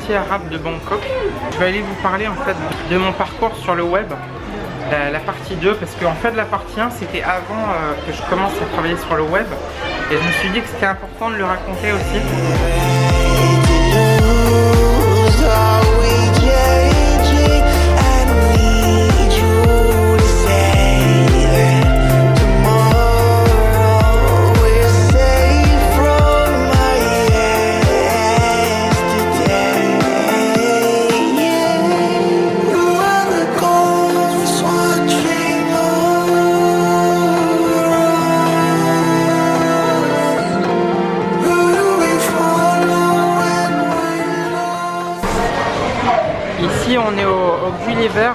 quartier arabe de Bangkok. Je vais aller vous parler en fait de mon parcours sur le web, la partie 2, parce qu'en fait la partie 1 c'était avant que je commence à travailler sur le web, et je me suis dit que c'était important de le raconter aussi. Ici on est au Gulliver,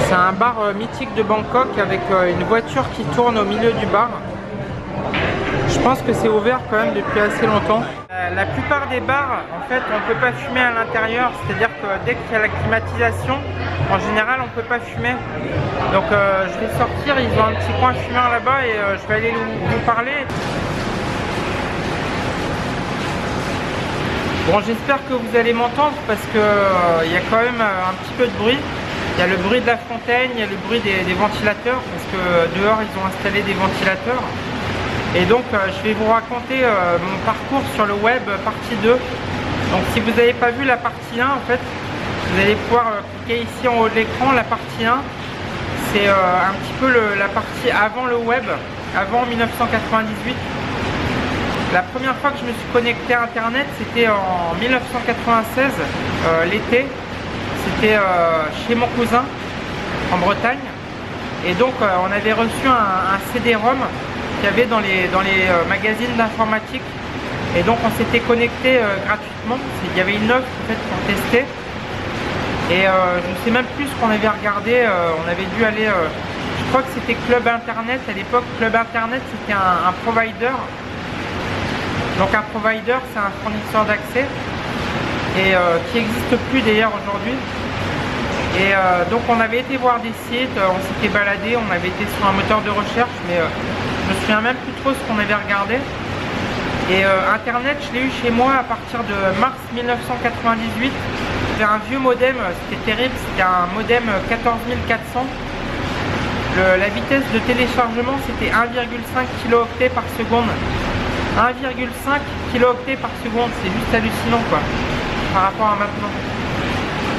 c'est un bar mythique de Bangkok avec une voiture qui tourne au milieu du bar. Je pense que c'est ouvert quand même depuis assez longtemps. La plupart des bars, en fait, on ne peut pas fumer à l'intérieur, c'est-à-dire que dès qu'il y a la climatisation, en général on ne peut pas fumer. Donc je vais sortir, ils ont un petit coin fumeur là-bas et je vais aller vous parler. Bon, j'espère que vous allez m'entendre parce que il y a quand même un petit peu de bruit. Il y a le bruit de la fontaine, il y a le bruit des ventilateurs parce que dehors ils ont installé des ventilateurs. Et donc je vais vous raconter mon parcours sur le web partie 2. Donc si vous n'avez pas vu la partie 1, en fait, vous allez pouvoir cliquer ici en haut de l'écran. La partie 1, c'est un petit peu la partie avant le web, avant 1998. La première fois que je me suis connecté à internet, c'était en 1996, l'été. C'était chez mon cousin en Bretagne. Et donc on avait reçu un CD-ROM qu'il y avait dans les magazines d'informatique. Et donc on s'était connecté gratuitement. Il y avait une offre en fait, pour tester. Et je ne sais même plus ce qu'on avait regardé. On avait dû aller, je crois que c'était Club Internet à l'époque. Club Internet, c'était un provider. Donc un provider, c'est un fournisseur d'accès et qui n'existe plus d'ailleurs aujourd'hui. Et donc on avait été voir des sites, on s'était baladé, on avait été sur un moteur de recherche, mais je me souviens même plus trop ce qu'on avait regardé. Et internet, je l'ai eu chez moi à partir de mars 1998. J'avais un vieux modem, c'était terrible, c'était un modem 14400. La vitesse de téléchargement c'était 1,5 kilo-octets par seconde. 1,5 kilo-octets par seconde, c'est juste hallucinant quoi, par rapport à maintenant.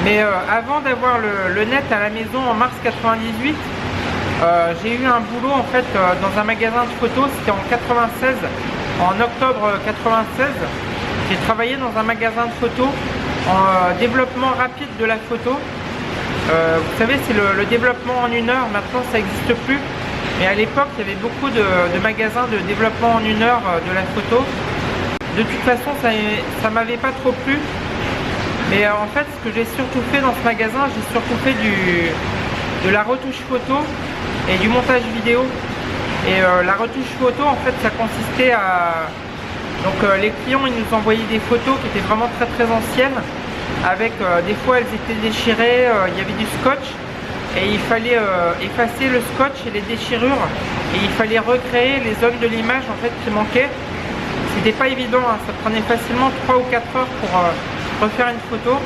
Mais avant d'avoir le net à la maison en mars 98, j'ai eu un boulot en fait dans un magasin de photos, c'était en 96, en octobre 96. J'ai travaillé dans un magasin de photos en développement rapide de la photo. Vous savez, c'est le développement en 1 heure, maintenant ça n'existe plus. Mais à l'époque, il y avait beaucoup de magasins de développement en 1 heure de la photo. De toute façon, ça m'avait pas trop plu. Mais en fait, ce que j'ai surtout fait dans ce magasin, j'ai surtout fait de la retouche photo et du montage vidéo. Et la retouche photo, en fait, ça consistait à... Donc les clients, ils nous envoyaient des photos qui étaient vraiment très très anciennes. Avec des fois, elles étaient déchirées, il y avait du scotch. Et il fallait effacer le scotch et les déchirures et il fallait recréer les zones de l'image en fait qui manquaient. C'était pas évident, hein, ça prenait facilement 3 ou 4 heures pour refaire une photo.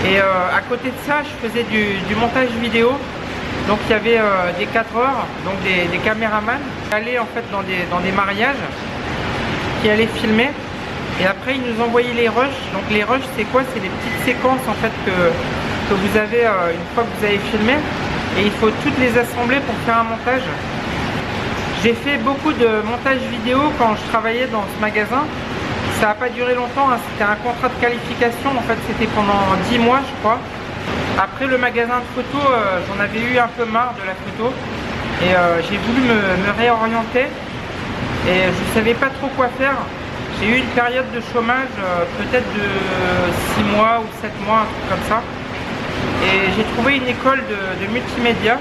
Et à côté de ça, je faisais du montage vidéo. Donc il y avait des cadreurs, donc des caméramans qui allaient en fait dans des mariages, qui allaient filmer. Et après ils nous envoyaient les rushs. Donc les rushs c'est quoi? C'est des petites séquences en fait que vous avez une fois que vous avez filmé et il faut toutes les assembler pour faire un montage. J'ai fait beaucoup de montage vidéo quand je travaillais dans ce magasin. Ça n'a pas duré longtemps, hein. C'était un contrat de qualification, en fait c'était pendant 10 mois je crois. Après le magasin de photo, j'en avais eu un peu marre de la photo et j'ai voulu me réorienter et je ne savais pas trop quoi faire. J'ai eu une période de chômage peut-être de 6 mois ou 7 mois, un truc comme ça. Et j'ai trouvé une école de multimédia.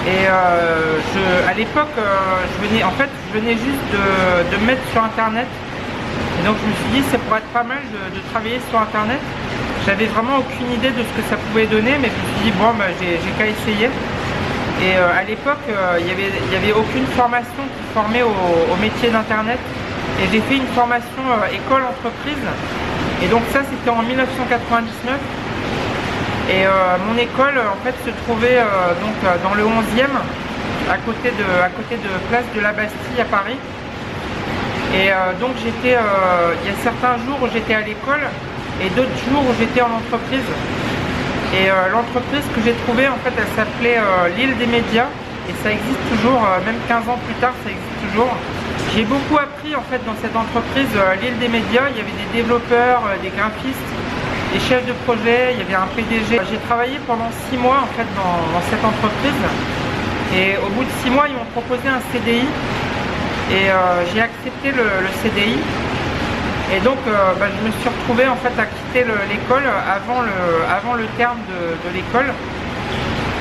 Et à l'époque, je venais juste de me mettre sur internet. Et donc je me suis dit ça pourrait être pas mal de travailler sur internet. J'avais vraiment aucune idée de ce que ça pouvait donner, mais je me suis dit bon bah j'ai qu'à essayer. Et à l'époque, il y avait aucune formation qui formait au métier d'internet. Et j'ai fait une formation école entreprise. Et donc ça c'était en 1999. Et mon école en fait se trouvait donc dans le 11e, à côté de Place de la Bastille à Paris. Et donc j'étais, il y a certains jours où j'étais à l'école et d'autres jours où j'étais en entreprise. Et l'entreprise que j'ai trouvée en fait elle s'appelait l'Île des Médias et ça existe toujours, même 15 ans plus tard ça existe toujours. J'ai beaucoup appris en fait dans cette entreprise l'Île des Médias. Il y avait des développeurs, des graphistes, des chefs de projet, il y avait un PDG. J'ai travaillé pendant 6 mois en fait dans cette entreprise et au bout de 6 mois ils m'ont proposé un CDI et j'ai accepté le CDI. Et donc je me suis retrouvé en fait à quitter l'école avant le terme de l'école.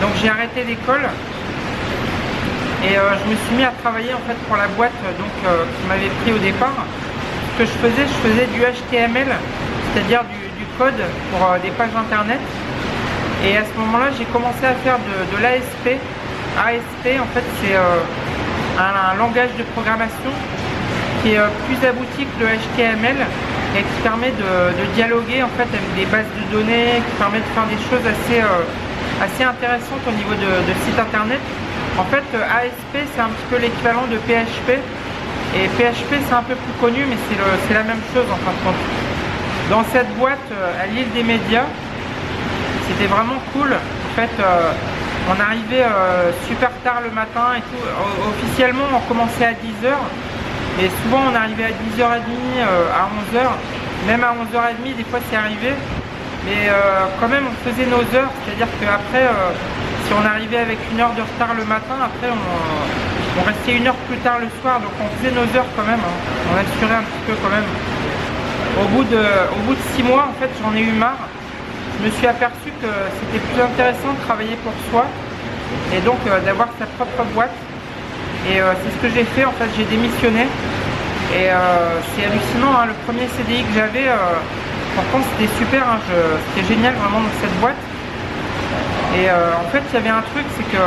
Donc j'ai arrêté l'école et je me suis mis à travailler en fait pour la boîte qui m'avait pris au départ. Ce que je faisais du HTML, c'est-à-dire du code pour des pages internet. Et à ce moment-là j'ai commencé à faire de l'ASP. ASP en fait c'est un langage de programmation qui est plus abouti que le HTML et qui permet de dialoguer en fait avec des bases de données, qui permet de faire des choses assez intéressantes au niveau de sites internet. En fait ASP c'est un petit peu l'équivalent de PHP et PHP c'est un peu plus connu mais c'est la même chose en fin de compte. Dans cette boîte à l'Île des Médias, c'était vraiment cool. En fait on arrivait super tard le matin et tout. Officiellement on commençait à 10h. Et souvent on arrivait à 10h30, à 11h, même à 11h30 des fois c'est arrivé, mais quand même on faisait nos heures, c'est-à-dire qu'après si on arrivait avec 1 heure de retard le matin, après on restait 1 heure plus tard le soir, donc on faisait nos heures quand même, hein. On assurait un petit peu quand même. Au bout de 6 mois en fait j'en ai eu marre, je me suis aperçu que c'était plus intéressant de travailler pour soi et donc d'avoir sa propre boîte. Et c'est ce que j'ai fait, en fait j'ai démissionné et c'est hallucinant, hein, le premier CDI que j'avais, pourtant c'était super, hein, c'était génial vraiment dans cette boîte. Et en fait il y avait un truc, c'est que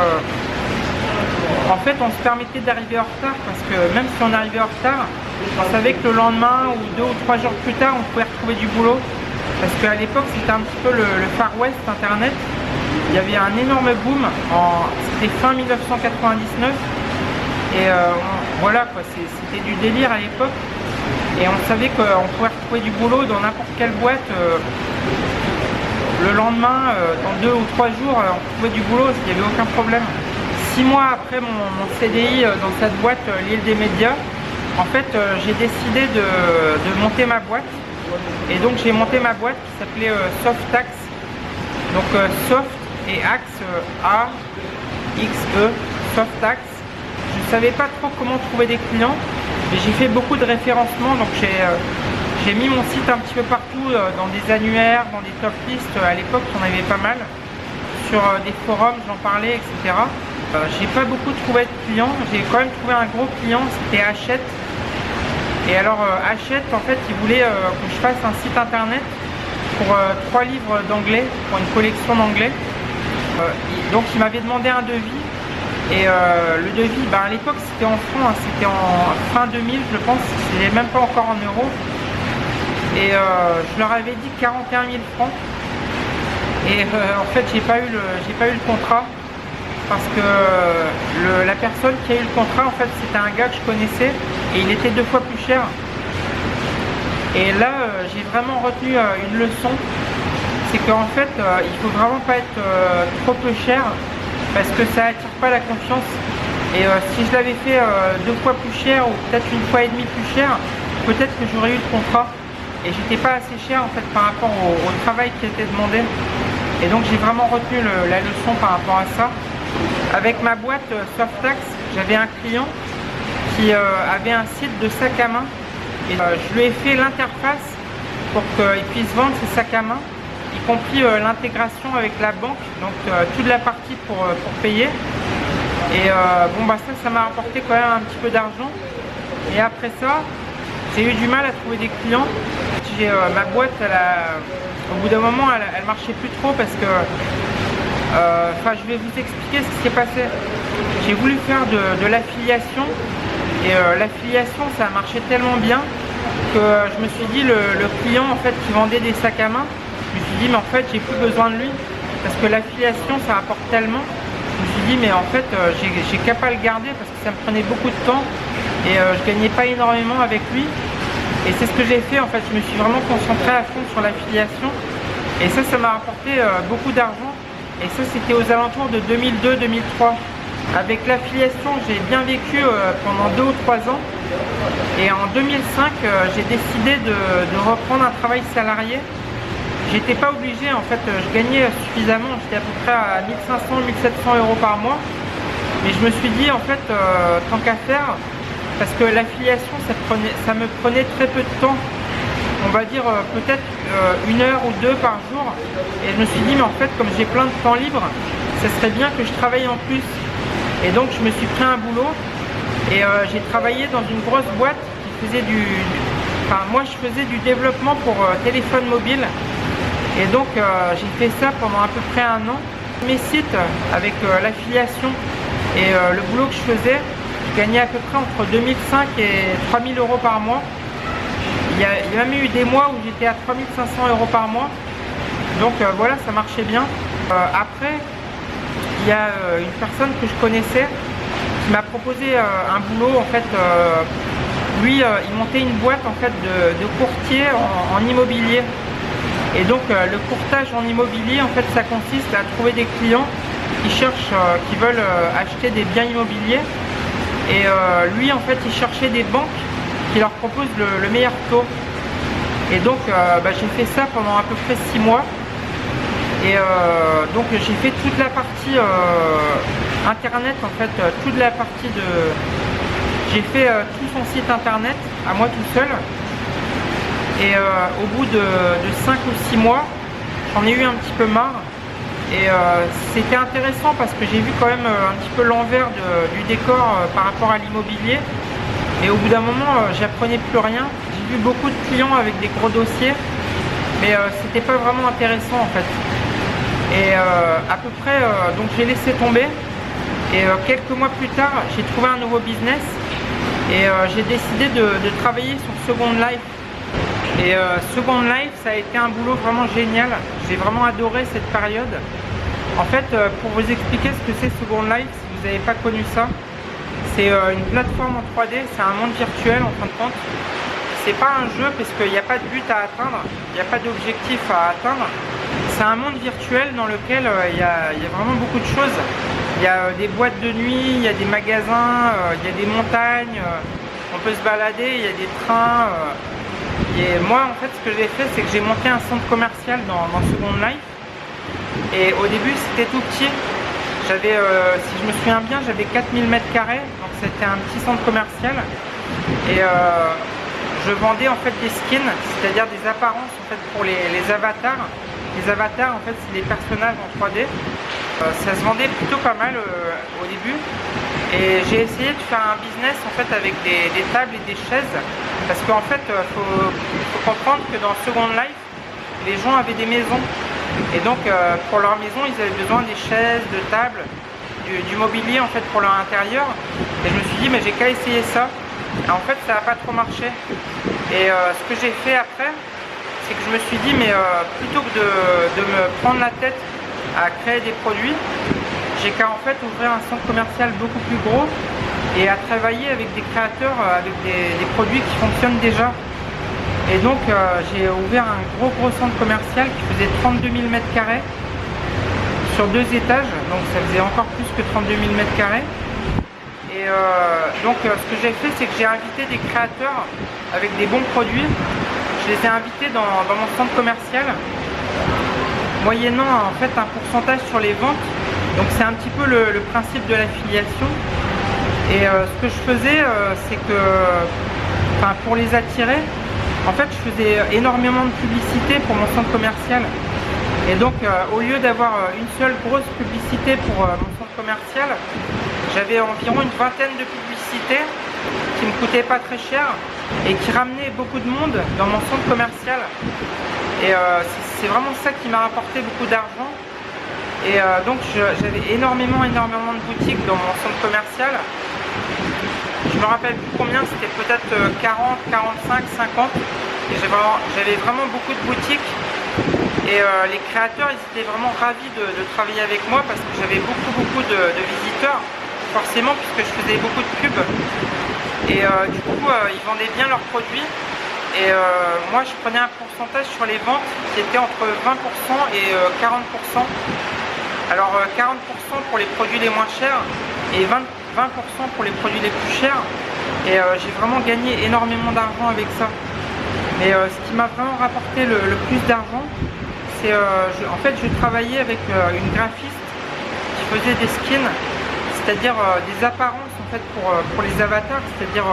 en fait on se permettait d'arriver en retard parce que même si on arrivait en retard, on savait que le lendemain ou 2 ou 3 jours plus tard on pouvait retrouver du boulot. Parce qu'à l'époque c'était un petit peu le Far West internet, il y avait un énorme boom, c'était fin 1999. Et voilà quoi, c'était du délire à l'époque et on savait qu'on pouvait retrouver du boulot dans n'importe quelle boîte le lendemain, dans 2 ou 3 jours on trouvait du boulot, il n'y avait aucun problème. 6 mois après mon CDI dans cette boîte l'Île des Médias, en fait j'ai décidé de monter ma boîte et donc j'ai monté ma boîte qui s'appelait Softax, donc Soft et Axe A-X-E, Softax. Je savais pas trop comment trouver des clients, mais j'ai fait beaucoup de référencement, donc j'ai mis mon site un petit peu partout, dans des annuaires, dans des top lists. À l'époque on avait pas mal, sur des forums j'en parlais, etc. J'ai pas beaucoup trouvé de clients, j'ai quand même trouvé un gros client, c'était Hachette. Et alors Hachette en fait il voulait que je fasse un site internet pour 3 livres d'anglais, pour une collection d'anglais. Donc il m'avait demandé un devis. Et le devis, à l'époque c'était en francs, hein, c'était en fin 2000 je pense, c'était même pas encore en euros. Et je leur avais dit 41 000 francs. Et en fait j'ai pas eu le contrat parce que la personne qui a eu le contrat en fait c'était un gars que je connaissais et il était 2 fois plus cher. Et là j'ai vraiment retenu une leçon, c'est qu'en fait il faut vraiment pas être trop peu cher, parce que ça attire pas la confiance. Et si je l'avais fait 2 fois plus cher ou peut-être 1 fois et demie plus cher, peut-être que j'aurais eu le contrat. Et j'étais pas assez cher en fait par rapport au travail qui était demandé. Et donc j'ai vraiment retenu la leçon par rapport à ça. Avec ma boîte Softax, j'avais un client qui avait un site de sac à main. Et je lui ai fait l'interface pour qu'il puisse vendre ses sacs à main, y compris l'intégration avec la banque, donc toute la partie pour payer. Et ça m'a rapporté quand même un petit peu d'argent. Et après ça, j'ai eu du mal à trouver des clients. Ma boîte, au bout d'un moment, elle marchait plus trop parce que, je vais vous expliquer ce qui s'est passé. J'ai voulu faire de l'affiliation Et l'affiliation, ça a marché tellement bien que je me suis dit, le client en fait qui vendait des sacs à main, je me suis dit mais en fait j'ai plus besoin de lui parce que l'affiliation ça rapporte tellement. Je me suis dit mais en fait j'ai qu'à pas le garder parce que ça me prenait beaucoup de temps et je gagnais pas énormément avec lui. Et c'est ce que j'ai fait en fait, je me suis vraiment concentré à fond sur l'affiliation et ça m'a rapporté beaucoup d'argent. Et ça c'était aux alentours de 2002-2003. Avec l'affiliation j'ai bien vécu pendant 2 ou 3 ans. Et en 2005 j'ai décidé de reprendre un travail salarié. J'étais pas obligé en fait, je gagnais suffisamment, j'étais à peu près à 1500-1700 euros par mois. Mais je me suis dit en fait tant qu'à faire, parce que l'affiliation ça me prenait très peu de temps. On va dire peut-être 1 heure ou 2 par jour. Et je me suis dit mais en fait comme j'ai plein de temps libre, ça serait bien que je travaille en plus. Et donc je me suis pris un boulot et j'ai travaillé dans une grosse boîte qui faisait moi je faisais du développement pour téléphone mobile. Et donc j'ai fait ça pendant à peu près 1 an. Mes sites avec l'affiliation et le boulot que je faisais, je gagnais à peu près entre 2005 et 3000 euros par mois. Il y a même eu des mois où j'étais à 3500 euros par mois. Donc voilà, ça marchait bien. Après, il y a une personne que je connaissais qui m'a proposé un boulot. En fait, lui, il montait une boîte en fait de courtier en immobilier. Et donc le courtage en immobilier, en fait, ça consiste à trouver des clients qui cherchent, qui veulent acheter des biens immobiliers. Et lui, en fait, il cherchait des banques qui leur proposent le meilleur taux. Et donc, j'ai fait ça pendant à peu près 6 mois. Et donc, j'ai fait toute la partie internet, en fait, toute la partie de... J'ai fait tout son site internet à moi tout seul. Et au bout de 5 ou 6 mois, j'en ai eu un petit peu marre. Et c'était intéressant parce que j'ai vu quand même un petit peu l'envers du décor par rapport à l'immobilier. Et au bout d'un moment, j'apprenais plus rien. J'ai vu beaucoup de clients avec des gros dossiers, mais c'était pas vraiment intéressant en fait. Et à peu près, donc j'ai laissé tomber. Et quelques mois plus tard, j'ai trouvé un nouveau business et j'ai décidé de travailler sur Second Life. Et Second Life, ça a été un boulot vraiment génial. J'ai vraiment adoré cette période. En fait, pour vous expliquer ce que c'est Second Life, si vous n'avez pas connu ça, c'est une plateforme en 3D, c'est un monde virtuel en fin de compte. C'est pas un jeu parce qu'il n'y a pas de but à atteindre, il n'y a pas d'objectif à atteindre. C'est un monde virtuel dans lequel il y a vraiment beaucoup de choses. Il y a des boîtes de nuit, il y a des magasins, il y a des montagnes, on peut se balader, il y a des trains. Et moi en fait ce que j'ai fait c'est que j'ai monté un centre commercial dans Second Life. Et au début c'était tout petit. J'avais, si je me souviens bien, j'avais 4000 m², donc c'était un petit centre commercial. Et je vendais en fait des skins, c'est-à-dire des apparences en fait pour les avatars. Les avatars en fait c'est des personnages en 3D. Ça se vendait plutôt pas mal au début. Et j'ai essayé de faire un business en fait avec des tables et des chaises. Parce qu'en fait, faut comprendre que dans Second Life, les gens avaient des maisons. Et donc pour leur maison, ils avaient besoin des chaises, de tables, du mobilier en fait pour leur intérieur. Et je me suis dit mais j'ai qu'à essayer ça. Et en fait ça n'a pas trop marché. Et ce que j'ai fait après, c'est que je me suis dit mais plutôt que de me prendre la tête à créer des produits, j'ai qu'à en fait ouvrir un centre commercial beaucoup plus gros et à travailler avec des créateurs, avec des produits qui fonctionnent déjà. Et donc j'ai ouvert un gros centre commercial qui faisait 32 000 m² sur 2 étages, donc ça faisait encore plus que 32 000 m². Et donc ce que j'ai fait c'est que j'ai invité des créateurs avec des bons produits. Je les ai invités dans mon centre commercial, moyennant en fait un pourcentage sur les ventes. Donc c'est un petit peu le principe de l'affiliation. Et ce que je faisais c'est que pour les attirer, en fait je faisais énormément de publicité pour mon centre commercial. Et donc au lieu d'avoir une seule grosse publicité pour mon centre commercial, j'avais environ une vingtaine de publicités qui me coûtaient pas très cher et qui ramenaient beaucoup de monde dans mon centre commercial. Et c'est vraiment ça qui m'a rapporté beaucoup d'argent. Et donc j'avais énormément de boutiques dans mon centre commercial. je me rappelle plus combien, c'était peut-être 40, 45, 50. Et j'avais vraiment beaucoup de boutiques. Et les créateurs, ils étaient vraiment ravis de travailler avec moi parce que j'avais beaucoup de visiteurs, forcément, puisque je faisais beaucoup de pubs. Et du coup, ils vendaient bien leurs produits. Et moi, je prenais un pourcentage sur les ventes qui était entre 20% et 40%. Alors 40% pour les produits les moins chers et 20% pour les produits les plus chers. Et j'ai vraiment gagné énormément d'argent avec ça. Mais ce qui m'a vraiment rapporté le plus d'argent, c'est en fait je travaillais avec une graphiste qui faisait des skins, c'est-à-dire des apparences en fait pour les avatars, c'est-à-dire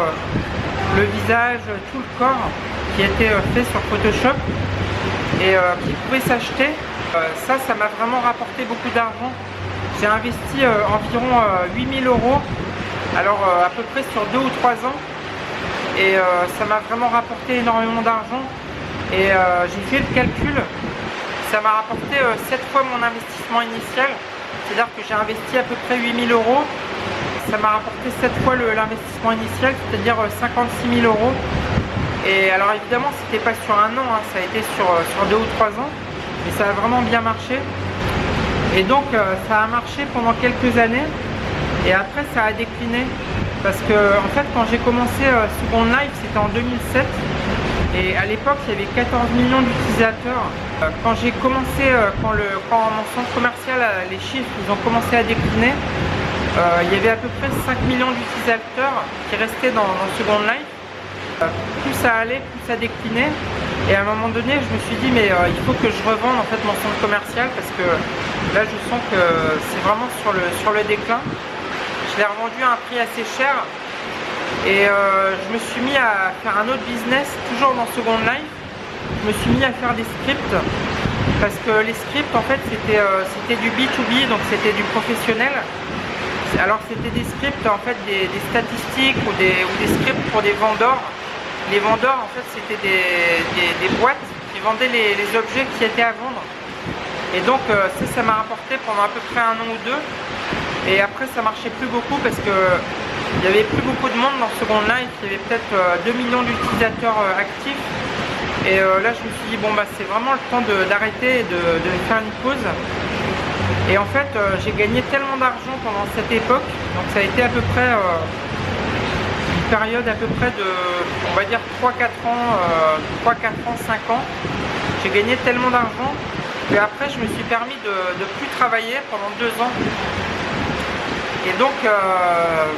le visage, tout le corps qui était fait sur Photoshop et qui pouvait s'acheter. Ça m'a vraiment rapporté beaucoup d'argent. J'ai investi environ 8000 €, alors à peu près sur 2 ou 3 ans. Et ça m'a vraiment rapporté énormément d'argent. Et j'ai fait le calcul. Ça m'a rapporté 7 fois mon investissement initial. C'est-à-dire que j'ai investi à peu près 8000 €. Ça m'a rapporté 7 fois l'investissement initial, c'est-à-dire 56 000 €. Et alors évidemment, c'était pas sur un an, hein, ça a été sur 2 ou 3 ans. Et ça a vraiment bien marché. Et donc ça a marché pendant quelques années. Et après ça a décliné. Parce que en fait quand j'ai commencé Second Life, c'était en 2007. Et à l'époque il y avait 14 millions d'utilisateurs. Quand j'ai commencé, quand mon centre commercial, les chiffres ils ont commencé à décliner, il y avait à peu près 5 millions d'utilisateurs qui restaient dans Second Life. Plus ça allait, plus ça déclinait. Et à un moment donné, je me suis dit, mais il faut que je revende en fait mon centre commercial parce que là, je sens que c'est vraiment sur le déclin. Je l'ai revendu à un prix assez cher. Et je me suis mis à faire un autre business, toujours dans Second Life. Je me suis mis à faire des scripts. Parce que les scripts, en fait, c'était du B2B, donc c'était du professionnel. Alors c'était des scripts, en fait, des statistiques ou des scripts pour des vendeurs. Les vendeurs, en fait, c'était des boîtes qui vendaient les objets qui étaient à vendre. Et donc ça m'a rapporté pendant à peu près 1 an ou 2. Et après ça marchait plus beaucoup parce que il n'y avait plus beaucoup de monde dans Second Life. Il y avait peut-être 2 millions d'utilisateurs actifs. Et là je me suis dit bon bah c'est vraiment le temps d'arrêter et de faire une pause. Et en fait j'ai gagné tellement d'argent pendant cette époque. Donc ça a été à peu près une période à peu près de, on va dire 3-4 ans, 5 ans. J'ai gagné tellement d'argent. Et après je me suis permis de plus travailler pendant 2 ans. Et donc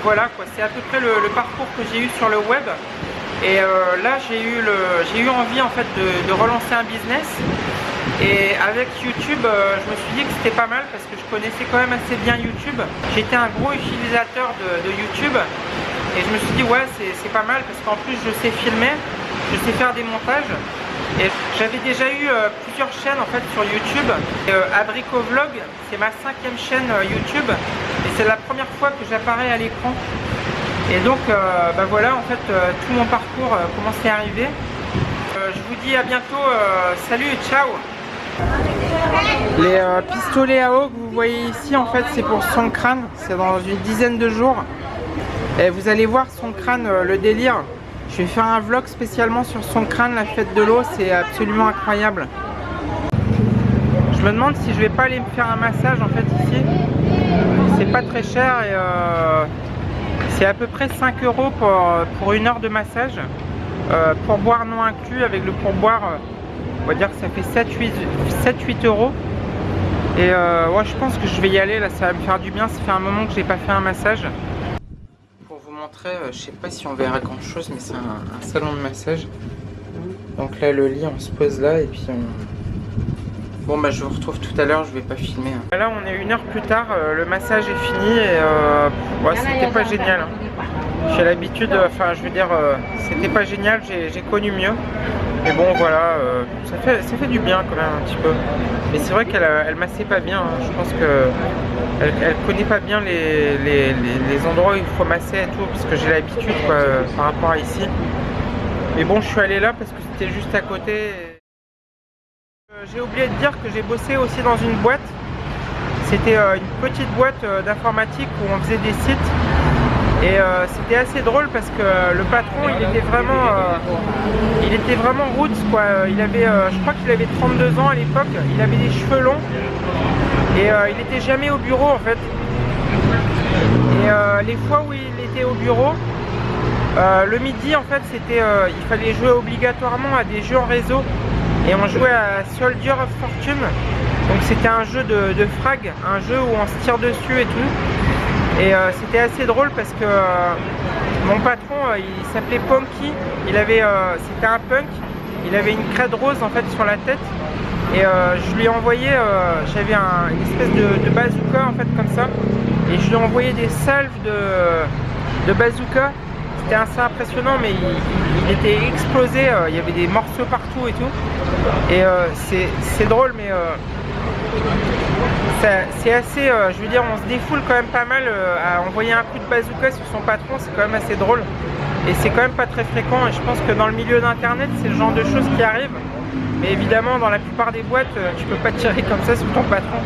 voilà quoi, c'est à peu près le parcours que j'ai eu sur le web. Et là j'ai eu envie en fait de relancer un business. Et avec YouTube, je me suis dit que c'était pas mal parce que je connaissais quand même assez bien YouTube. J'étais un gros utilisateur de YouTube. Et je me suis dit ouais c'est pas mal parce qu'en plus je sais filmer, je sais faire des montages. Et j'avais déjà eu plusieurs chaînes en fait sur YouTube. Abricovlog, c'est ma 5e chaîne YouTube et c'est la première fois que j'apparais à l'écran. Et donc bah voilà en fait tout mon parcours commençait à arriver. Je vous dis à bientôt, salut et ciao. Les pistolets à eau que vous voyez ici en fait c'est pour Songkran, c'est dans une dizaine de jours. Et vous allez voir Songkran, le délire. Je vais faire un vlog spécialement sur Songkran, la fête de l'eau, c'est absolument incroyable. Je me demande si je vais pas aller me faire un massage en fait ici. C'est pas très cher et c'est à peu près 5 € pour 1 heure de massage. Pourboire non inclus, avec le pourboire, on va dire que ça fait 7-8 €. Et ouais, je pense que je vais y aller, là ça va me faire du bien, ça fait un moment que j'ai pas fait un massage. Je sais pas si on verra grand chose mais c'est un salon de massage. Donc là le lit on se pose là et puis bon bah je vous retrouve tout à l'heure, je vais pas filmer hein. Là on est 1 heure plus tard, le massage est fini et ouais, c'était pas génial hein. J'ai l'habitude, enfin je veux dire c'était pas génial, j'ai connu mieux. Mais bon voilà, ça fait du bien quand même un petit peu. Mais c'est vrai qu'elle massait pas bien hein. Je pense que elle connaît pas bien les endroits où il faut masser et tout, parce que j'ai l'habitude quoi par rapport à ici. Mais bon je suis allé là parce que c'était juste à côté. J'ai oublié de dire que j'ai bossé aussi dans une boîte. C'était une petite boîte d'informatique où on faisait des sites. Et c'était assez drôle parce que le patron il était vraiment roots quoi. Il avait, je crois qu'il avait 32 ans à l'époque, il avait des cheveux longs et il n'était jamais au bureau en fait. Et les fois où il était au bureau, le midi en fait c'était, il fallait jouer obligatoirement à des jeux en réseau et on jouait à Soldier of Fortune. Donc c'était un jeu de frag, un jeu où on se tire dessus et tout. Et c'était assez drôle parce que mon patron il s'appelait Punky, c'était un punk, il avait une crête rose en fait sur la tête et je lui ai envoyé, j'avais une espèce de bazooka en fait comme ça et je lui ai envoyé des salves de bazooka. C'était assez impressionnant mais il était explosé, il y avait des morceaux partout et tout et c'est drôle mais c'est assez, je veux dire, on se défoule quand même pas mal à envoyer un coup de bazooka sur son patron, c'est quand même assez drôle. Et c'est quand même pas très fréquent et je pense que dans le milieu d'internet, c'est le genre de choses qui arrivent. Mais évidemment, dans la plupart des boîtes, tu peux pas tirer comme ça sur ton patron.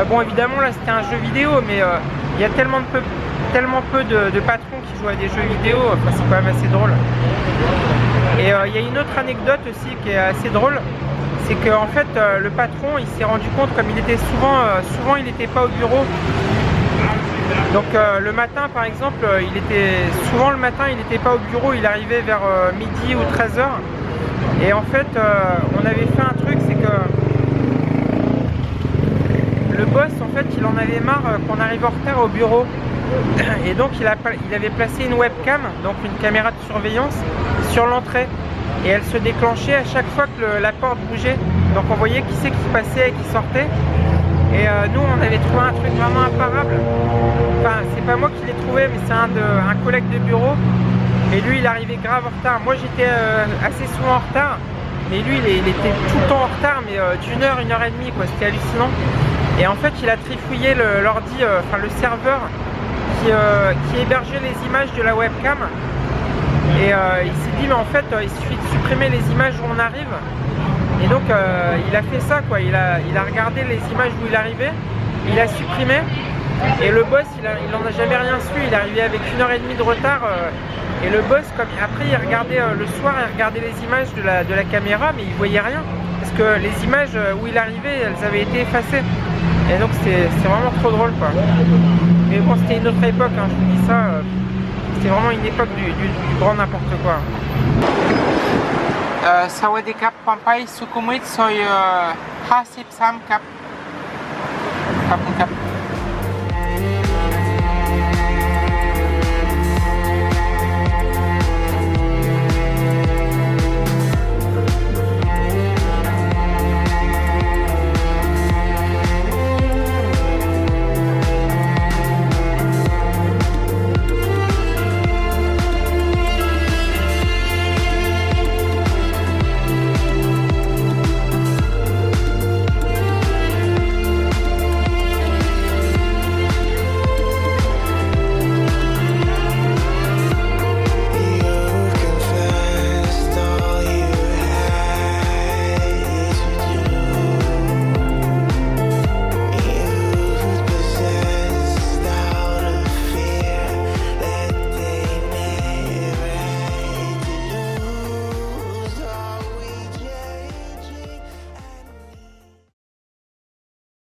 Bon, évidemment, là c'était un jeu vidéo, mais il y a tellement peu de patrons qui jouent à des jeux vidéo, enfin, c'est quand même assez drôle. Et il y a une autre anecdote aussi qui est assez drôle. C'est qu'en fait le patron il s'est rendu compte, comme il était souvent il n'était pas au bureau, donc le matin par exemple souvent le matin il n'était pas au bureau, il arrivait vers midi ou 13h et en fait on avait fait un truc, c'est que le boss en fait il en avait marre qu'on arrive en retard au bureau et donc il avait placé une webcam, donc une caméra de surveillance sur l'entrée. Et elle se déclenchait à chaque fois que la porte bougeait. Donc on voyait qui c'est qui passait et qui sortait. Et nous on avait trouvé un truc vraiment imparable. Enfin c'est pas moi qui l'ai trouvé mais c'est un collègue de bureau. Et lui il arrivait grave en retard. Moi j'étais assez souvent en retard. Mais lui il était tout le temps en retard, mais d'une heure, 1h30 quoi, c'était hallucinant. Et en fait il a trifouillé l'ordi, enfin le serveur qui hébergeait les images de la webcam. Et il s'est dit mais en fait il suffit de supprimer les images où on arrive. Et donc il a fait ça quoi, il a regardé les images où il arrivait, il a supprimé. Et le boss il en a jamais rien su, il est arrivé avec 1h30 de retard. Et le boss après il regardait le soir, il regardait les images de la caméra mais il voyait rien. Parce que les images où il arrivait elles avaient été effacées. Et donc c'est vraiment trop drôle quoi. Mais bon c'était une autre époque, hein, je vous dis ça. C'est vraiment une époque du grand n'importe quoi. Sawadee Kap, Pampai, Sukhumvit, soy Hasip Sam Kap. Kap.